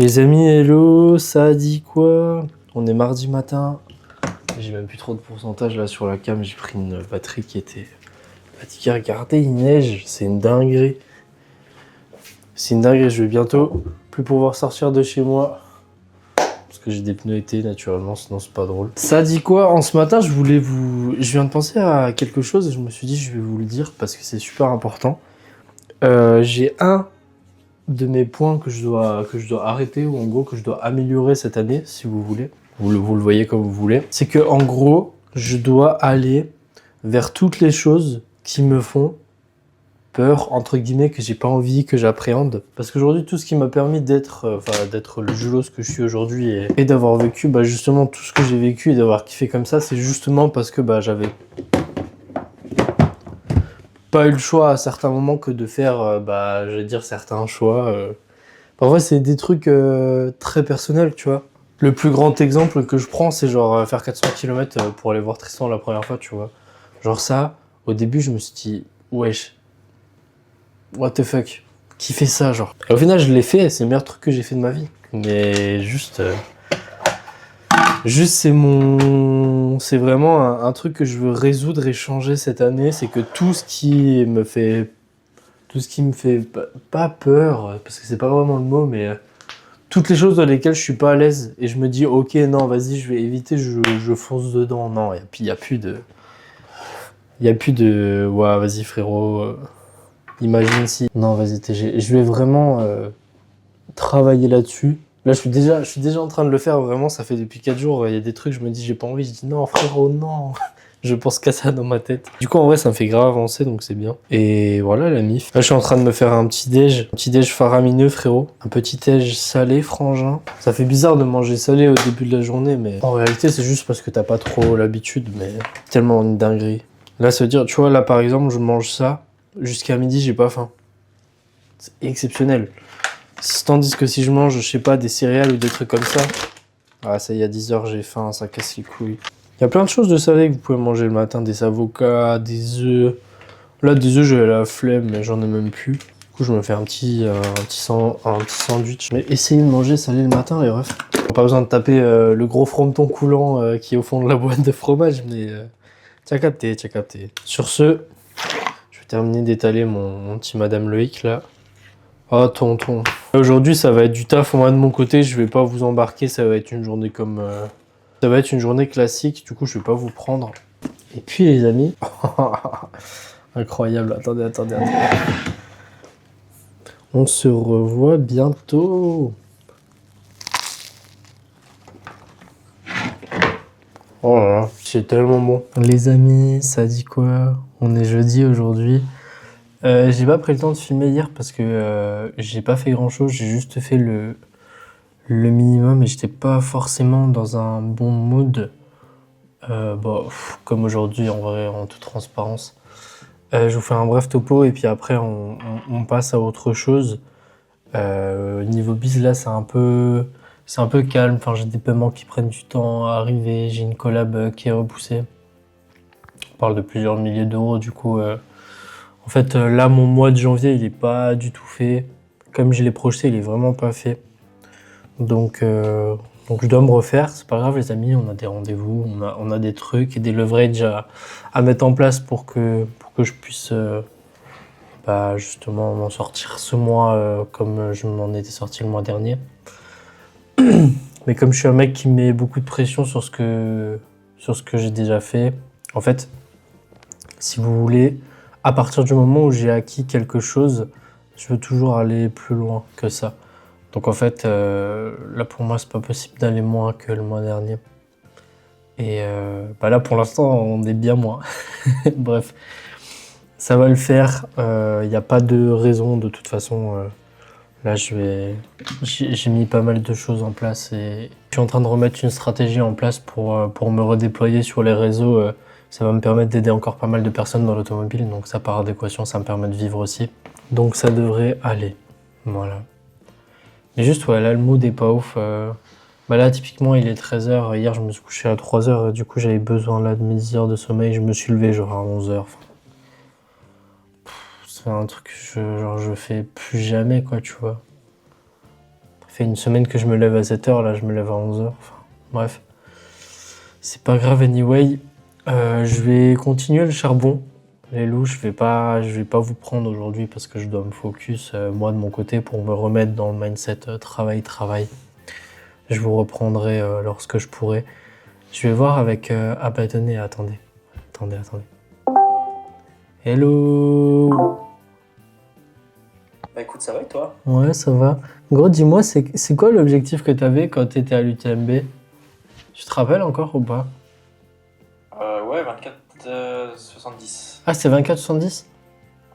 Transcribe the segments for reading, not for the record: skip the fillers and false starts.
Les amis, hello, ça a dit quoi? On est mardi matin. J'ai même plus trop de pourcentage là sur la cam. J'ai pris une batterie qui était fatiguée. Regardez, il neige, c'est une dinguerie. C'est une dinguerie, je vais bientôt plus pouvoir sortir de chez moi. Parce que j'ai des pneus été naturellement, sinon c'est pas drôle. Ça dit quoi? En ce matin, je viens de penser à quelque chose et je me suis dit je vais vous le dire parce que c'est super important. J'ai un de mes points que je dois arrêter ou en gros que je dois améliorer cette année, si vous voulez. Vous le voyez comme vous voulez. C'est que en gros, je dois aller vers toutes les choses qui me font peur, entre guillemets, que j'ai pas envie, que j'appréhende. Parce qu'aujourd'hui, tout ce qui m'a permis d'être le julos que je suis aujourd'hui et d'avoir vécu justement tout ce que j'ai vécu et d'avoir kiffé comme ça, c'est justement parce que j'avais pas eu le choix à certains moments que de faire, je vais dire, certains choix. Parfois, c'est des trucs très personnels, tu vois. Le plus grand exemple que je prends, c'est genre faire 400 km pour aller voir Tristan la première fois, tu vois. Genre ça, au début, je me suis dit, wesh, what the fuck, qui fait ça, genre. Et au final, je l'ai fait, c'est le meilleur truc que j'ai fait de ma vie. Mais juste c'est vraiment un truc que je veux résoudre et changer cette année, c'est que tout ce qui me fait pas peur, parce que c'est pas vraiment le mot, mais toutes les choses dans lesquelles je suis pas à l'aise et je me dis ok non vas-y je vais éviter, je fonce dedans. Non, il y a plus de ouais vas-y frérot, imagine si. Non vas-y TG, je vais vraiment travailler là-dessus. Là je suis déjà en train de le faire vraiment, ça fait depuis 4 jours, il y a des trucs je me dis j'ai pas envie, je dis non frérot non. Je pense qu'à ça dans ma tête. Du coup, en vrai, ça me fait grave avancer, donc c'est bien. Et voilà la mif. Là, je suis en train de me faire un petit déj faramineux, frérot. Un petit déj salé, frangin. Ça fait bizarre de manger salé au début de la journée, mais en réalité, c'est juste parce que t'as pas trop l'habitude, mais tellement une dinguerie. Là, ça veut dire, tu vois, là, par exemple, je mange ça. Jusqu'à midi, j'ai pas faim. C'est exceptionnel. Tandis que si je mange, je sais pas, des céréales ou des trucs comme ça. Ah, ça y est, à 10h, j'ai faim, ça casse les couilles. Il y a plein de choses de salé que vous pouvez manger le matin, des avocats, des œufs. Là, des œufs, j'ai la flemme, mais j'en ai même plus. Du coup, je me fais un petit sandwich. Mais essayez de manger salé le matin, les refs. Pas besoin de taper le gros frometon coulant qui est au fond de la boîte de fromage, mais t'as capté, t'as capté. Sur ce, je vais terminer d'étaler mon petit Madame Loïc, là. Oh, tonton. Aujourd'hui, ça va être du taf. Moi, de mon côté, je vais pas vous embarquer. Ça va être une journée comme... Ça va être une journée classique, du coup je vais pas vous prendre. Et puis les amis, incroyable, attendez. On se revoit bientôt. Oh là là, c'est tellement bon. Les amis, ça dit quoi? On est jeudi aujourd'hui. J'ai pas pris le temps de filmer hier parce que j'ai pas fait grand chose, j'ai juste fait le minimum et j'étais pas forcément dans un bon mood. Comme aujourd'hui, en vrai, en toute transparence. Je vous fais un bref topo et puis après, on passe à autre chose. Niveau biz, là, c'est un peu calme. Enfin, j'ai des paiements qui prennent du temps à arriver. J'ai une collab qui est repoussée. On parle de plusieurs milliers d'euros. Du coup, en fait, là, mon mois de janvier, il est pas du tout fait. Comme je l'ai projeté, il est vraiment pas fait. Donc je dois me refaire, c'est pas grave les amis, on a des rendez-vous, on a des trucs et des leverages à mettre en place pour que je puisse justement m'en sortir ce mois comme je m'en étais sorti le mois dernier. Mais comme je suis un mec qui met beaucoup de pression sur ce que j'ai déjà fait, en fait, si vous voulez, à partir du moment où j'ai acquis quelque chose, je veux toujours aller plus loin que ça. Donc en fait, là pour moi, c'est pas possible d'aller moins que le mois dernier. Et là pour l'instant, on est bien moins. Bref, ça va le faire. Il n'y a pas de raison de toute façon. Là, j'ai mis pas mal de choses en place et je suis en train de remettre une stratégie en place pour me redéployer sur les réseaux. Ça va me permettre d'aider encore pas mal de personnes dans l'automobile. Donc ça par adéquation, ça me permet de vivre aussi. Donc ça devrait aller. Voilà. Mais juste, ouais, là, le mood est pas ouf. Là, typiquement, il est 13h. Hier, je me suis couché à 3h. Du coup, j'avais besoin là de mes 10 heures de sommeil. Je me suis levé genre à 11h. C'est un truc que je fais plus jamais, quoi, tu vois. fait une semaine que je me lève à 7h, là je me lève à 11h. Enfin, bref. C'est pas grave anyway. Je vais continuer le charbon. Les loups, je vais pas vous prendre aujourd'hui parce que je dois me focus, moi de mon côté, pour me remettre dans le mindset travail. Je vous reprendrai lorsque je pourrai. Je vais voir avec... Ah bah attendez. Hello. Bah écoute, ça va et toi? Ouais, ça va. Gros, dis-moi, c'est quoi l'objectif que t'avais quand t'étais à l'UTMB? Tu te rappelles encore ou pas? Ouais, 24,70 Ah, c'est 24,70?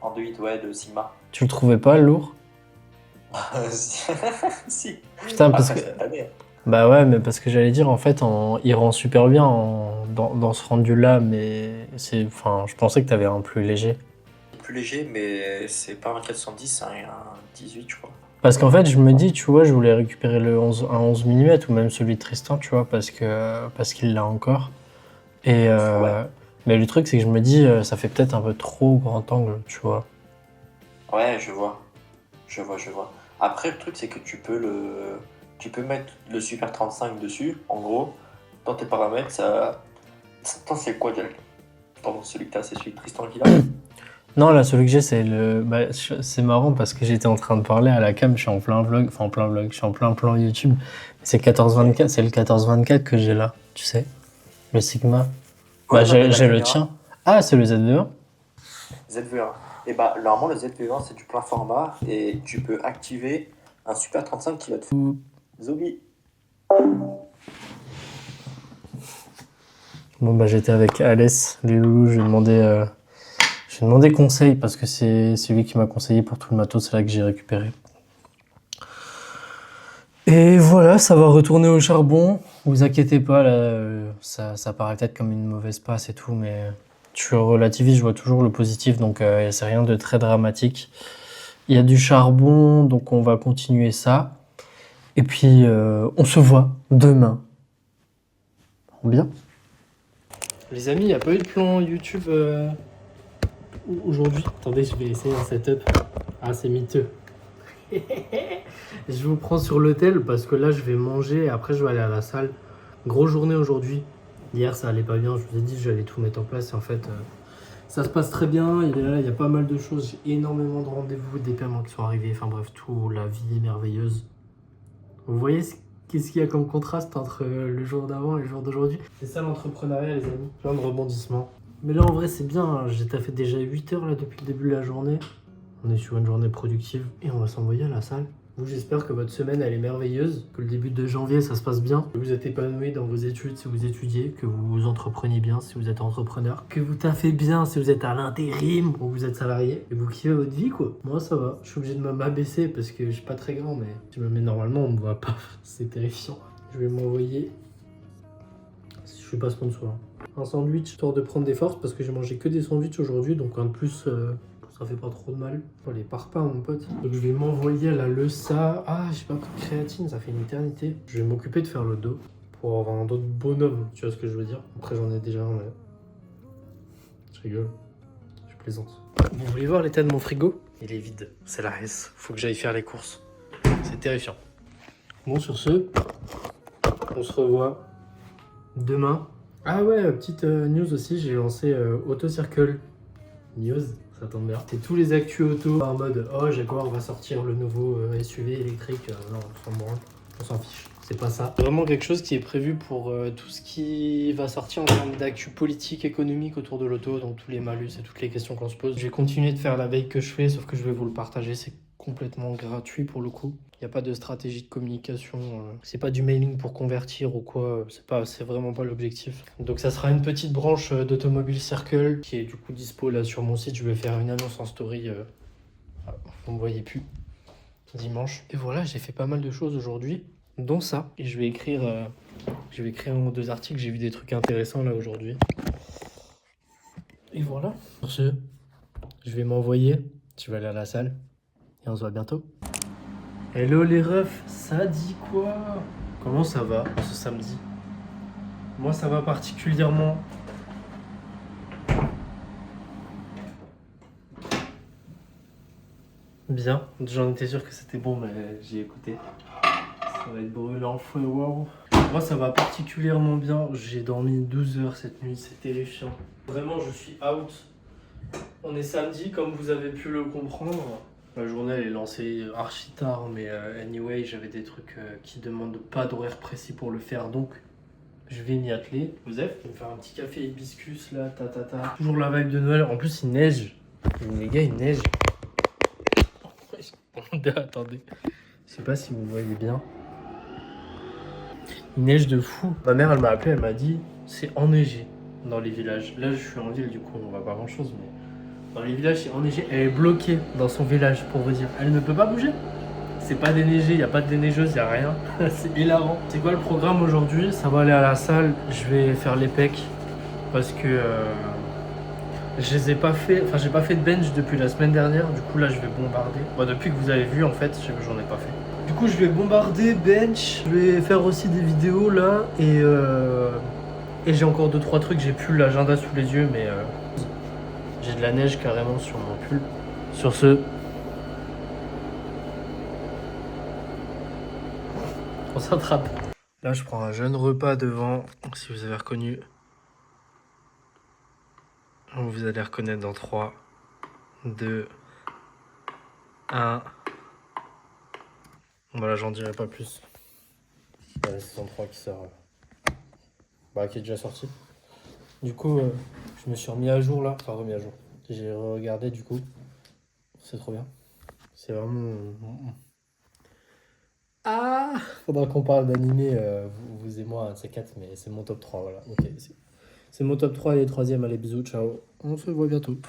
en 2,8, ouais, de Sigma. Tu le trouvais pas lourd? Si. Putain, parce Après que... cette année. Bah ouais, mais parce que j'allais dire, en fait, il rend super bien dans ce rendu-là, mais c'est... Enfin, je pensais que t'avais un plus léger. Plus léger, mais c'est pas 24,70, c'est un 18, je crois. Parce qu'en fait, je me dis, tu vois, je voulais récupérer un 11 mm ou même celui de Tristan, tu vois, parce qu'il l'a encore. Et Ouais. mais le truc, c'est que je me dis, ça fait peut-être un peu trop grand angle, tu vois. Ouais, je vois. Je vois. Après, le truc, c'est que tu peux mettre le Super 35 dessus, en gros. Dans tes paramètres, ça. Attends, c'est quoi direct? Pardon, celui que t'as, c'est celui de Tristan qui l'a. Non, là, celui que j'ai, c'est le. Bah, c'est marrant parce que j'étais en train de parler à la cam, je suis en plein vlog, enfin en plein vlog, je suis en plein plan YouTube. C'est 14-24, c'est le 14-24 que j'ai là, tu sais. Le Sigma. Bah, Ouais, non, mais la j'ai le caméra. tien. Ah, c'est le ZV1? ZV1. Et bah, normalement, le ZV1, c'est du plein format et tu peux activer un Super 35 qui va te faire. Zombie. Bon, bah, j'étais avec Alès, les loulous, j'ai demandé conseil parce que c'est lui qui m'a conseillé pour tout le matos, c'est là que j'ai récupéré. Et voilà, ça va retourner au charbon. Vous inquiétez pas, là, ça paraît peut-être comme une mauvaise passe et tout, mais je relativise, je vois toujours le positif, donc c'est rien de très dramatique. Il y a du charbon, donc on va continuer ça. Et puis, on se voit demain. Bien. Les amis, il n'y a pas eu de plan YouTube aujourd'hui. Attendez, je vais essayer un setup. Ah, c'est miteux. Je vous prends sur l'hôtel parce que là, je vais manger et après, je vais aller à la salle. Grosse journée aujourd'hui. Hier, ça allait pas bien. Je vous ai dit, j'allais tout mettre en place. Et en fait, ça se passe très bien. Il y a pas mal de choses. J'ai énormément de rendez-vous, des paiements qui sont arrivés. Enfin bref, tout. La vie est merveilleuse. Vous voyez qu'est-ce qu'il y a comme contraste entre le jour d'avant et le jour d'aujourd'hui? C'est ça l'entrepreneuriat, les amis. Plein de rebondissements. Mais là, en vrai, c'est bien. Hein. J'ai taffé déjà 8 heures là depuis le début de la journée. On est sur une journée productive et on va s'envoyer à la salle. Vous, j'espère que votre semaine, elle est merveilleuse, que le début de janvier, ça se passe bien, que vous êtes épanoui dans vos études si vous étudiez, que vous entrepreniez bien si vous êtes entrepreneur, que vous taffez bien si vous êtes à l'intérim ou vous êtes salarié, et vous kiffez votre vie, quoi. Moi, ça va. Je suis obligé de m'abaisser parce que je suis pas très grand, mais si je me mets normalement, on me voit pas. C'est terrifiant. Je vais m'envoyer... Je suis pas sponsor. Un sandwich, histoire de prendre des forces, parce que j'ai mangé que des sandwichs aujourd'hui, donc un de plus... ça fait pas trop de mal. Oh, les parpaings, mon pote. Donc je vais m'envoyer à la Leusa. Ah, j'ai pas pris de créatine, ça fait une éternité. Je vais m'occuper de faire le dos pour avoir un dos de bonhomme, tu vois ce que je veux dire. Après, j'en ai déjà un, mais... Je rigole. Je plaisante. Vous voulez voir l'état de mon frigo? Il est vide. C'est la S. Faut que j'aille faire les courses. C'est terrifiant. Bon, sur ce, on se revoit demain. Ah ouais, petite news aussi, j'ai lancé AutoCircle. News, ça tombe bien. C'est tous les actus auto en mode oh Jaguar va sortir le nouveau SUV électrique. Non, on s'en branle, on s'en fiche. C'est pas ça. C'est vraiment quelque chose qui est prévu pour tout ce qui va sortir en termes d'actu politique, économique autour de l'auto, donc tous les malus et toutes les questions qu'on se pose. Je vais continuer de faire la veille que je fais, sauf que je vais vous le partager. C'est complètement gratuit pour le coup. Il n'y a pas de stratégie de communication. C'est pas du mailing pour convertir ou quoi. C'est vraiment pas l'objectif. Donc ça sera une petite branche d'Automobile Circle qui est du coup dispo là sur mon site. Je vais faire une annonce en story. Vous me voyez plus. Dimanche. Et voilà, j'ai fait pas mal de choses aujourd'hui, dont ça. Et je vais écrire un ou deux articles. J'ai vu des trucs intéressants là aujourd'hui. Et voilà. Sur ce, je vais m'envoyer. Je vais aller à la salle. Et on se voit bientôt. Hello les refs, ça dit quoi? Comment ça va ce samedi? Moi ça va particulièrement. Bien, j'en étais sûr que c'était bon mais j'ai écouté. Ça va être brûlant feu, wow. Moi, ça va particulièrement bien. J'ai dormi 12 heures cette nuit, c'est terrifiant. Vraiment, je suis out. On est samedi, comme vous avez pu le comprendre. La journée, elle est lancée archi tard, mais anyway, j'avais des trucs qui demandent pas d'horaire précis pour le faire, donc je vais m'y atteler. Joseph, je vais me faire un petit café hibiscus là, Toujours la vibe de Noël. En plus, il neige. Les gars, il neige. Attendez. Je sais pas si vous voyez bien. Il neige de fou. Ma mère, elle m'a appelé, elle m'a dit c'est enneigé dans les villages. Là, je suis en ville, du coup, on voit pas grand chose, mais dans les villages, c'est enneigé. Elle est bloquée dans son village, pour vous dire. Elle ne peut pas bouger. C'est pas déneigé, il n'y a pas de déneigeuse, il n'y a rien. C'est hilarant. C'est quoi le programme aujourd'hui? Ça va aller à la salle, je vais faire les pecs parce que je les ai pas fait. Enfin, j'ai pas fait de bench depuis la semaine dernière. Du coup, là, je vais bombarder. Bon, depuis que vous avez vu, en fait, j'en ai pas fait. Du coup, je vais bombarder bench. Je vais faire aussi des vidéos là et j'ai encore 2-3 trucs. J'ai plus l'agenda sous les yeux, mais j'ai de la neige carrément sur mon pull. Sur ce. On s'attrape. Là, je prends un jeune repas devant. Si vous avez reconnu, vous allez reconnaître dans 3, 2, 1. Voilà, j'en dirai pas plus. Il y a la saison 3 qui sort. Qui est déjà sorti. Du coup, je me suis remis à jour là. Enfin, remis à jour. J'ai regardé du coup. C'est trop bien. C'est vraiment. Ah, faudra qu'on parle d'animé, vous et moi, un de ces quatre, mais c'est mon top 3, voilà. Ok, c'est mon top 3 et les troisièmes, allez bisous, ciao. On se voit bientôt.